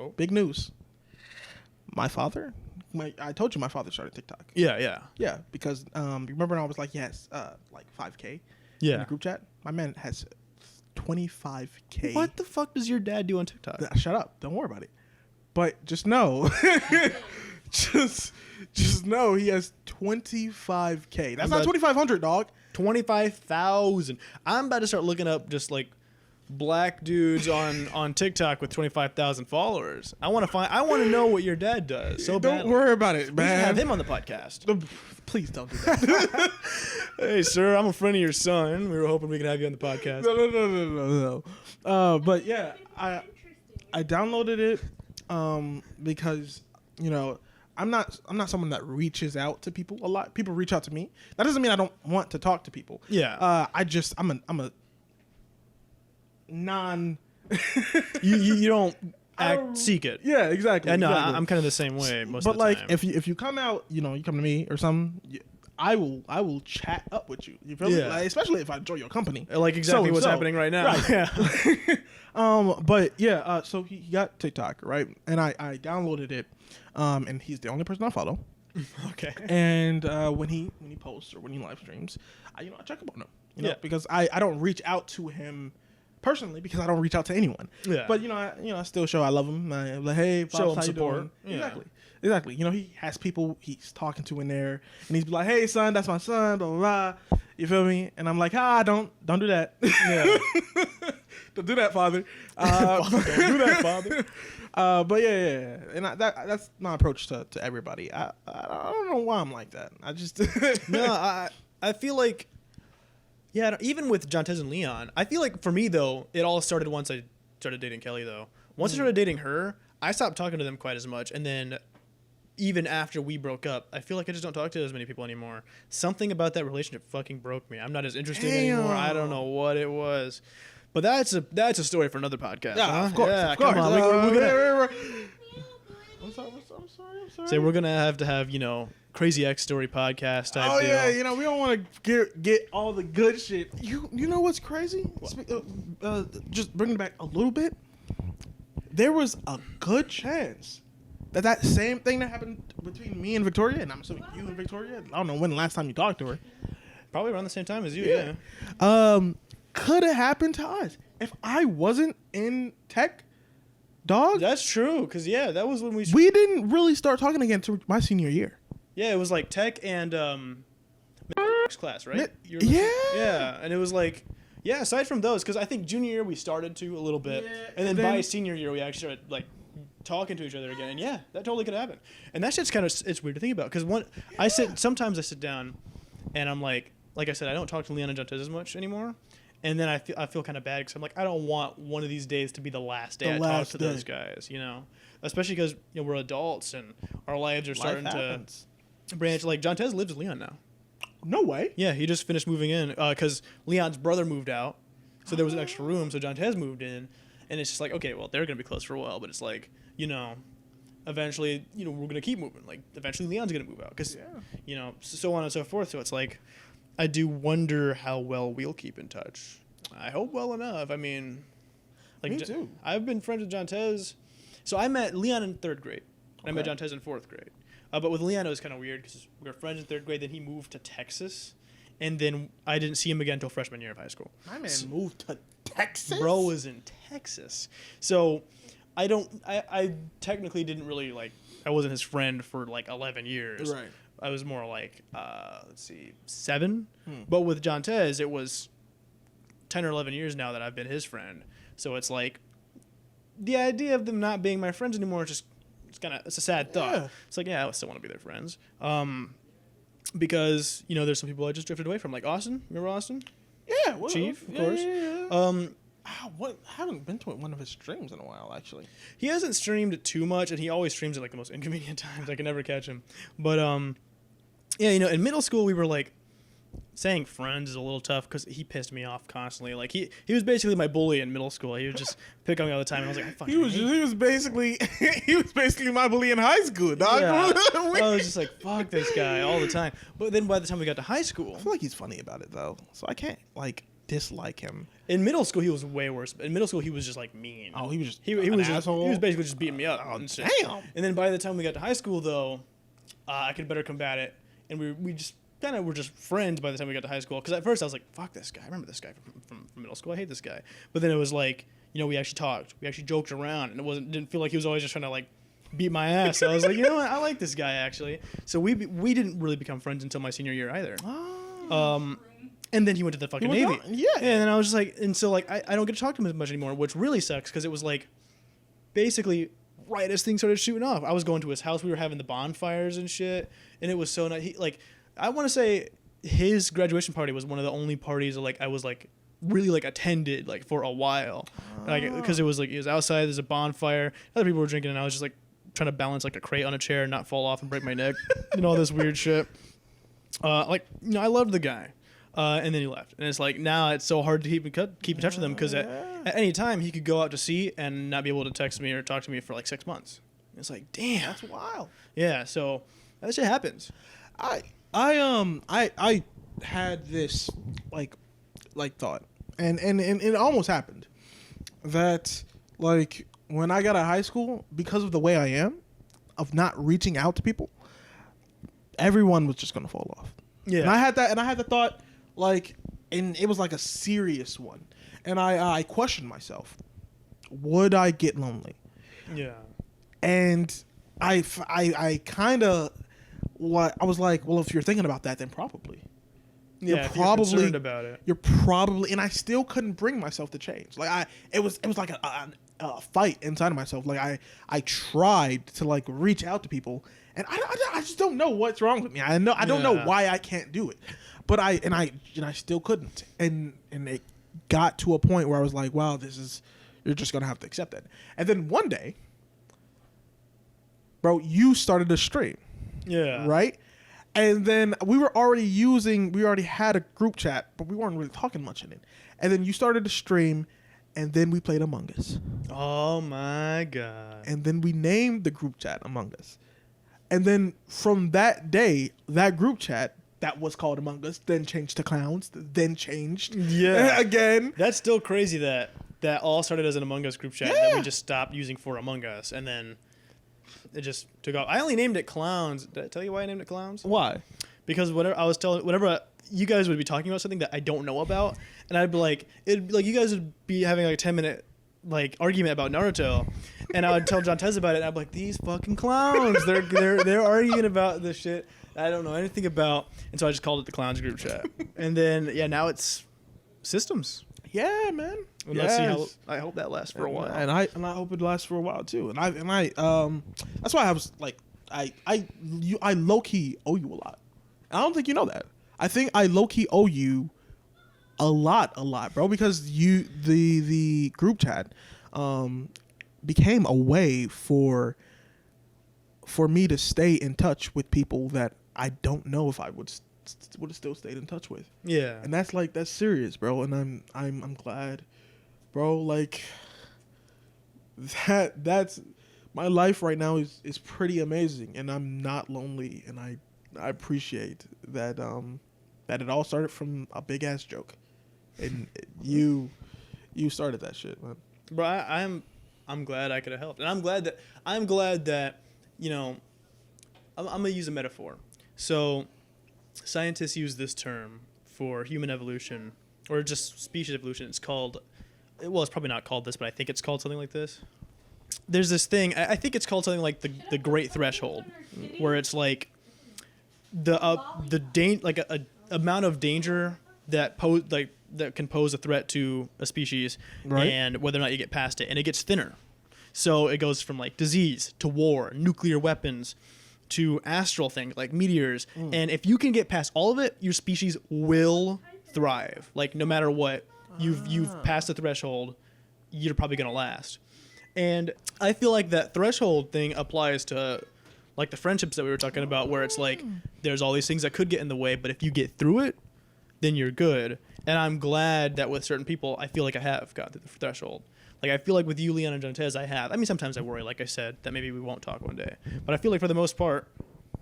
Uh-oh. Big news. My father, I told you my father started TikTok. Yeah. Yeah, because remember when I was like, yes, like 5K in the group chat? My man has 25K. What the fuck does your dad do on TikTok? Shut up. Don't worry about it. But just know, just know he has 25K. That's not 2,500, dog. 25,000. I'm about to start looking up just like black dudes on TikTok with 25,000 followers. I want to know what your dad does. So don't worry about it, man. We should have him on the podcast. Please don't do that. Hey, sir, I'm a friend of your son. We were hoping we could have you on the podcast. No. But yeah, I downloaded it because I'm not someone that reaches out to people a lot. People reach out to me. That doesn't mean I don't want to talk to people. Yeah. I'm a non. you don't seek it. Yeah, exactly. I know. Exactly. I'm kind of the same way most of the time. But like, if you come out, you come to me or something, I will chat up with you. You feel me? Like, especially if I enjoy your company. Like exactly what's happening right now. Right. Yeah. But yeah. So he got TikTok, right? And I downloaded it. And he's the only person I follow. Okay. And when he posts or when he live streams, I check up on him. Because I don't reach out to him personally because I don't reach out to anyone. Yeah. But I still show I love him. I'm like, hey, Pops, show him how you support. doing? Yeah. Exactly. He has people he's talking to in there, and he's like, hey, son, that's my son. Blah blah blah. You feel me? And I'm like, don't do that. Yeah. Don't do that, father. Don't do that, father. But yeah. And that's my approach to everybody. I don't know why I'm like that. I just No, I feel like, yeah, even with Jontez and Leon, I feel like for me though, it all started once I started dating Kelly though. Once I started dating her, I stopped talking to them quite as much, and then even after we broke up, I feel like I just don't talk to as many people anymore. Something about that relationship fucking broke me. I'm not as interested anymore. I don't know what it was. But that's a story for another podcast. Yeah, huh? of course. Yeah, Of course. come on. We're gonna, I'm sorry. say we're gonna have to have Crazy X Story podcast type Oh deal. yeah, we don't want to get all the good shit. You know what's crazy? Just bringing it back a little bit. There was a good chance that same thing that happened between me and Victoria, and I'm assuming you and Victoria. I don't know when the last time you talked to her. Probably around the same time as you. Yeah. Could have happened to us if I wasn't in tech, dog. That's true. Cause that was when we didn't really start talking again until my senior year. Yeah, it was like tech and class, right? Yeah, and it was like. Yeah, aside from those, because I think junior year we started to a little bit, and then by senior year we actually started like talking to each other again, and that totally could happen. And that shit's it's weird to think about, because sometimes I sit down, and I'm like I said, I don't talk to Leon and Jontez as much anymore, and then I feel kind of bad because I'm like, I don't want one of these days to be the last day I talk to those guys, especially because we're adults and our lives are starting to branch. Like Jontez lives with Leon now. No way. Yeah, he just finished moving in because Leon's brother moved out, so there was an extra room. So Jontez moved in, and it's just like, okay, well, they're gonna be close for a while, but it's like, eventually, we're gonna keep moving. Like, eventually, Leon's gonna move out because, so on and so forth. So it's like, I do wonder how well we'll keep in touch. I hope well enough. I mean, like, me too. I've been friends with Jontez. So I met Leon in 3rd grade. And I met Jontez in 4th grade. But with Leon, it was kind of weird because we were friends in 3rd grade. Then he moved to Texas, and then I didn't see him again until freshman year of high school. My man moved to Texas. Bro was in Texas, so I technically didn't really I wasn't his friend for 11 years. Right. I was more 7. But with Jontez, it was 10 or 11 years now that I've been his friend. So it's like the idea of them not being my friends anymore is just. It's a sad thought. Yeah. It's like, I still want to be their friends. Because, there's some people I just drifted away from, like Austin. Remember Austin? Yeah. Well, Chief, of course. Yeah. I haven't been to one of his streams in a while, actually. He hasn't streamed too much, and he always streams at the most inconvenient times. I can never catch him. But, in middle school, we were saying friends is a little tough because he pissed me off constantly. He was basically my bully in middle school. He would just pick on me all the time. And I was like, I fucking he was basically my bully in high school, dog. Yeah. I was just like, fuck this guy all the time. But then by the time we got to high school, I feel like he's funny about it though, so I can't dislike him. In middle school, he was way worse. In middle school, he was just like mean. Oh, he was just he an was asshole? He was basically just beating me up. Oh, and shit. damn. And then by the time we got to high school, though, I could better combat it, and we just kind of were just friends by the time we got to high school. Because at first I was like, fuck this guy. I remember this guy from middle school. I hate this guy. But then it was like, you know, we actually talked. We actually joked around, and didn't feel like he was always just trying to like beat my ass. So I was like, you know what? I like this guy actually. So we didn't really become friends until my senior year either. Oh. And then he went to the fucking Navy. Yeah. And then I was just like, and so like I don't get to talk to him as much anymore, which really sucks because it was like basically right as things started shooting off. I was going to his house. We were having the bonfires and shit, and it was so nice. He, like, I want to say his graduation party was one of the only parties that, like, I was like really like attended like for a while, like because it was outside. There's a bonfire. Other people were drinking, and I was just like trying to balance like a crate on a chair and not fall off and break my neck and all this weird shit. Like, you know, I loved the guy. And then he left. And it's like, now it's so hard to keep in touch with him because at any time he could go out to sea and not be able to text me or talk to me for like 6 months. It's like, damn. That's wild. Yeah, so that shit happens. I had this like thought, and it almost happened that like when I got out of high school, because of the way I am, of not reaching out to people, everyone was just gonna fall off. Yeah. And I had the thought, like, and it was like a serious one, and I questioned myself, would I get lonely? Yeah. And I kind of I was like, well, if you're thinking about that, then probably. Yeah, if you're concerned about it. You're probably, and I still couldn't bring myself to change. Like it was like a fight inside of myself. Like I tried to like reach out to people, and I just don't know what's wrong with me. I don't know why I can't do it, but I still couldn't. And it got to a point where I was like, wow, you're just gonna have to accept that. And then one day, bro, you started a stream. Yeah. Right? And then we already had a group chat, but we weren't really talking much in it. And then you started to stream, and then we played Among Us. Oh my God. And then we named the group chat Among Us. And then from that day, that group chat that was called Among Us then changed to Clowns, then changed again. That's still crazy that all started as an Among Us group chat that we just stopped using for Among Us, and then it just took off. I only named it Clowns. Did I tell you why I named it Clowns? Why? Because whenever you guys would be talking about something that I don't know about, and I'd be like, you guys would be having like a 10-minute like argument about Naruto, and I would tell John Tez about it, and I'd be like, these fucking clowns, they're arguing about this shit I don't know anything about, and so I just called it the Clowns group chat, and then now it's Systems. Yeah, man. And let's see how. I hope that lasts for a while. And I hope it lasts for a while too. And I that's why I was like, I low key owe you a lot. I don't think you know that. I think I low key owe you a lot, bro, because the group chat became a way for me to stay in touch with people that I don't know if I would have still stayed in touch with. Yeah. And that's serious, bro. And I'm glad, bro. Like that's my life right now is pretty amazing, and I'm not lonely, and I appreciate that that it all started from a big ass joke, and you started that shit, man. Bro, I'm glad I could have helped, and I'm glad that you know, I'm gonna use a metaphor. So scientists use this term for human evolution, or just species evolution. It's called, well, it's probably not called this, but I think it's called something like this. There's this thing, I think it's called something like the Great Threshold, where it's like the amount of danger that can pose a threat to a species, right, and whether or not you get past it, and it gets thinner. So it goes from like disease to war, nuclear weapons, to astral things like meteors. And if you can get past all of it, your species will thrive. Like no matter what, you've passed the threshold, you're probably gonna last. And I feel like that threshold thing applies to like the friendships that we were talking about, where it's like there's all these things that could get in the way, but if you get through it, then you're good. And I'm glad that with certain people, I feel like I have got through the threshold. Like, I feel like with you, Leon, and Jontez, I have. I mean, sometimes I worry, like I said, that maybe we won't talk one day. But I feel like for the most part,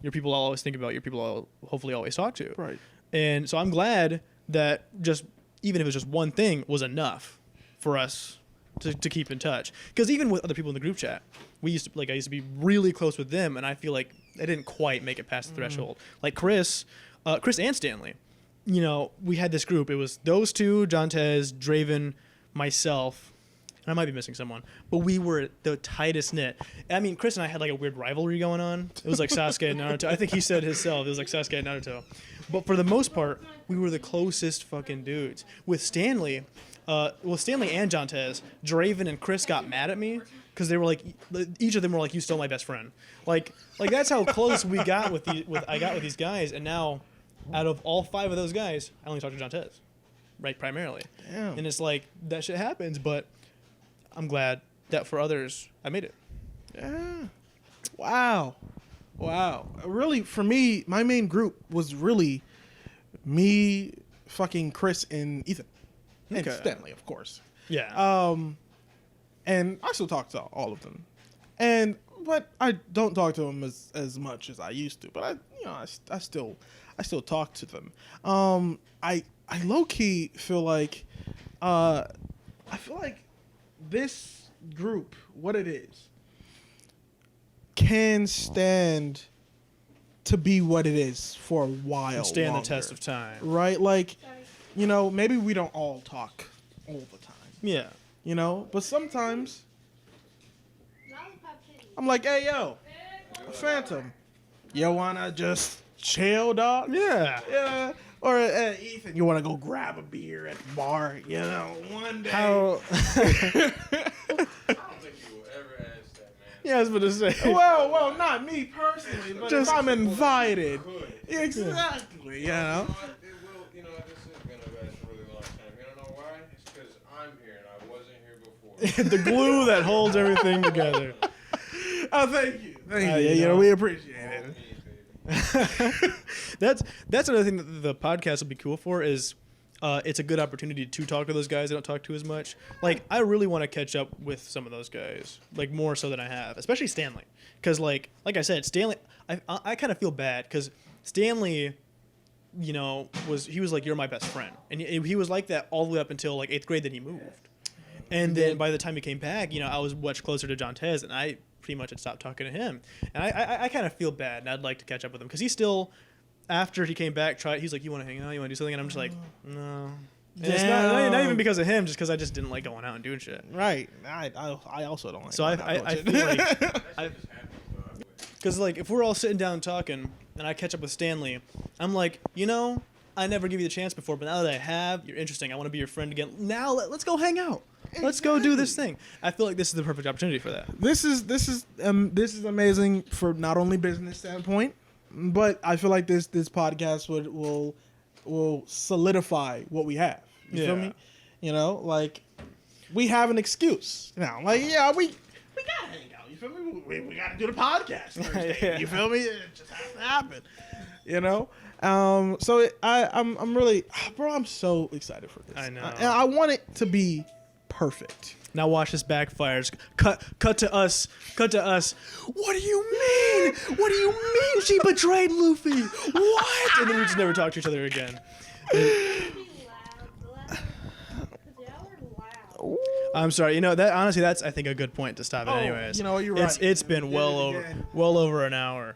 you're people I'll always think about, you're people I'll hopefully always talk to. Right. And so I'm glad that just even if it was just one thing, was enough for us to keep in touch. Because even with other people in the group chat, I used to be really close with them, and I feel like I didn't quite make it past the threshold. Like Chris and Stanley, you know, we had this group. It was those two, Jontez, Draven, myself, and I might be missing someone, but we were the tightest knit. I mean, Chris and I had like a weird rivalry going on. It was like Sasuke and Naruto. I think he said himself, it was like Sasuke and Naruto. But for the most part, we were the closest fucking dudes. With Stanley, Stanley and Jontez, Draven and Chris got mad at me because they were like, each of them were like, "You stole my best friend." Like that's how close we got with these guys. And now, out of all 5 of those guys, I only talk to Jontez, right, primarily. Damn. And it's like that shit happens, but I'm glad that for others, I made it. Yeah. Wow. Really, for me, my main group was really me, fucking Chris, and Ethan. And Stanley, of course. Yeah. And I still talk to all of them. But I don't talk to them as much as I used to. But I still talk to them. I low key feel like this group, what it is, can stand to be what it is for a while. And stand the test of time. Right? Like, you know, maybe we don't all talk all the time. Yeah. You know, but sometimes I'm like, "Hey, yo, Phantom, you wanna just chill, dog?" Yeah. Yeah. Or Ethan, you wanna go grab a beer at the bar? You know, one day. How? I don't think you will ever ask that, man. Yeah, I was about to say. Well, not me personally, but Just- if I'm invited. Could. Exactly, you know. You know, this is going to last a really long time. You don't know why? It's because I'm here and I wasn't here before. The glue that holds everything together. Oh, thank you. You know, we appreciate it. That's another thing that the podcast will be cool for is it's a good opportunity to talk to those guys I don't talk to as much. Like, I really want to catch up with some of those guys, like more so than I have, especially Stanley. Because like I said, Stanley, I kind of feel bad because Stanley, you know, was like, "You're my best friend," and he was like that all the way up until like 8th grade. Then he moved, and then by the time he came back, you know, I was much closer to Jontez, and I pretty much had stopped talking to him. And I kind of feel bad, and I'd like to catch up with him because he still, after he came back, he's like, "You want to hang out? You want to do something?" And I'm just like, "No." And it's not even because of him, just because I just didn't like going out and doing shit. Right. I also don't like. So I feel like, because like if we're all sitting down talking and I catch up with Stanley, I'm like, you know, I never give you the chance before, but now that I have, you're interesting. I want to be your friend again. Now let's go hang out. Let's go do this thing. I feel like this is the perfect opportunity for that. This is amazing for not only business standpoint, but I feel like this podcast will solidify what we have. You feel me? You know, like we have an excuse now. Like, yeah, we gotta hang out. You feel me? We gotta do the podcast Thursday. You feel me? It just has to happen. You know. So I'm really, bro. I'm so excited for this. I know. And I want it to be perfect. Now watch this backfires. Cut to us. What do you mean? What do you mean she betrayed Luffy? What? And then we just never talk to each other again. I'm sorry. You know that honestly, that's I think a good point to stop it. Anyways, you know, you're right. It's been well over an hour.